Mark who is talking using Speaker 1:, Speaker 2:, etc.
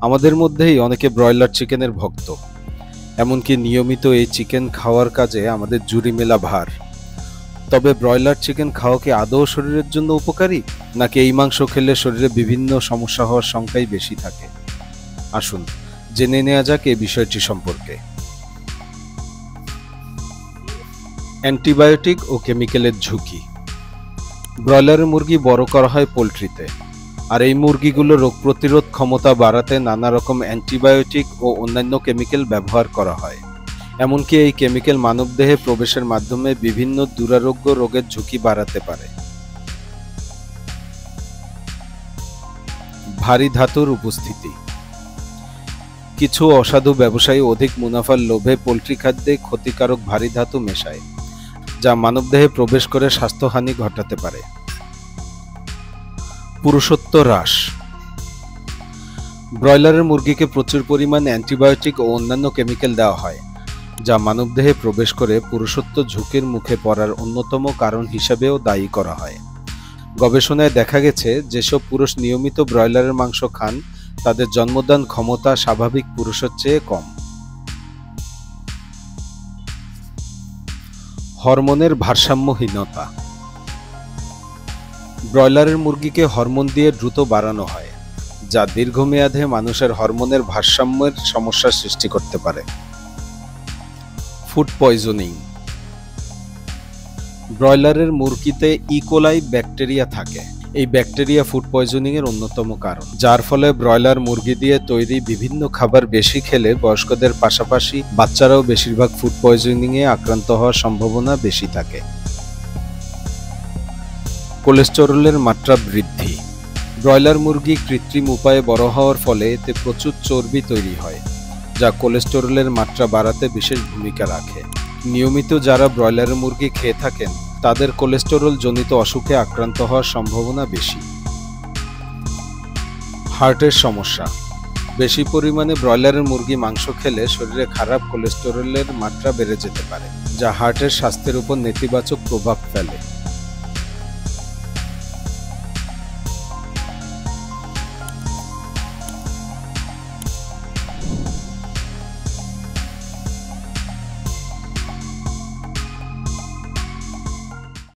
Speaker 1: আমাদের মধ্যেই অনেকে ব্রয়লার চিকেনের ভক্ত, এমনকি নিয়মিত এই চিকেন খাওয়ার কাজে আমাদের জুড়ি মেলা ভার। তবে ব্রয়লার চিকেন খাওয়া কি আদৌ শরীরের জন্য উপকারী, নাকি এই মাংস খেলে শরীরে বিভিন্ন সমস্যা হওয়ার সংখ্যাই বেশি থাকে? আসুন জেনে নেওয়া যাক এই বিষয়টি সম্পর্কে। অ্যান্টিবায়োটিক ও কেমিক্যালের ঝুঁকি। ব্রয়লারের মুরগি বড় করা হয় পোলট্রিতে, আর এই মুরগিগুলো রোগ প্রতিরোধ ক্ষমতা বাড়াতে নানা রকম অ্যান্টিবায়োটিক ও অন্যান্য কেমিক্যাল ব্যবহার করা হয়। এমনকি এই কেমিক্যাল মানবদেহে প্রবেশের মাধ্যমে বিভিন্ন দুরারোগ্য রোগের ঝুঁকি বাড়াতে পারে। ভারী ধাতুর উপস্থিতি। কিছু অসাধু ব্যবসায়ী অধিক মুনাফার লোভে পোলট্রি খাদ্যে ক্ষতিকারক ভারী ধাতু মেশায়, যা মানবদেহে প্রবেশ করে স্বাস্থ্যহানি ঘটাতে পারে। পুরুষত্ব হ্রাস। ব্রয়লারের মুরগিকে প্রচুর পরিমাণে অ্যান্টিবায়োটিক ও অন্যান্য কেমিক্যাল দেওয়া হয়, যা মানবদেহে প্রবেশ করে পুরুষত্ব ঝুঁকির মুখে পড়ার অন্যতম কারণ হিসেবেও দায়ী করা হয়। গবেষণায় দেখা গেছে, যেসব পুরুষ নিয়মিত ব্রয়লারের মাংস খান তাদের জন্মদান ক্ষমতা স্বাভাবিক পুরুষের চেয়ে কম। হরমোনের ভারসাম্যহীনতা। ব্রয়লারের মুরগিকে হরমোন দিয়ে দ্রুত বাড়ানো হয়, যা দীর্ঘমেয়াদে মানুষের হরমোনের ভারসাম্যের সমস্যার সৃষ্টি করতে পারে। Food poisoning. ব্রয়লারের মুরগিতে ইকোলাই ব্যাকটেরিয়া থাকে। এই ব্যাকটেরিয়া ফুড পয়জনিং এর অন্যতম কারণ, যার ফলে ব্রয়লার মুরগি দিয়ে তৈরি বিভিন্ন খাবার বেশি খেলে বয়স্কদের পাশাপাশি বাচ্চারাও বেশিরভাগ ফুড পয়জনিং এ আক্রান্ত হওয়ার সম্ভাবনা বেশি থাকে। কোলেস্টেরলের মাত্রা বৃদ্ধি। ব্রয়লার মুরগি কৃত্রিম উপায়ে বড় হওয়ার ফলে এতে প্রচুর চর্বি তৈরি হয়, যা কোলেস্টেরলের মাত্রা বাড়াতে বিশেষ ভূমিকা রাখে। নিয়মিত যারা ব্রয়লারের মুরগি খেয়ে থাকেন তাদের কোলেস্টেরল জনিত অসুখে আক্রান্ত হওয়ার সম্ভাবনা বেশি। হার্টের সমস্যা। বেশি পরিমাণে ব্রয়লারের মুরগি মাংস খেলে শরীরে খারাপ কোলেস্টেরলের মাত্রা বেড়ে যেতে পারে, যা হার্টের স্বাস্থ্যের উপর নেতিবাচক প্রভাব ফেলে।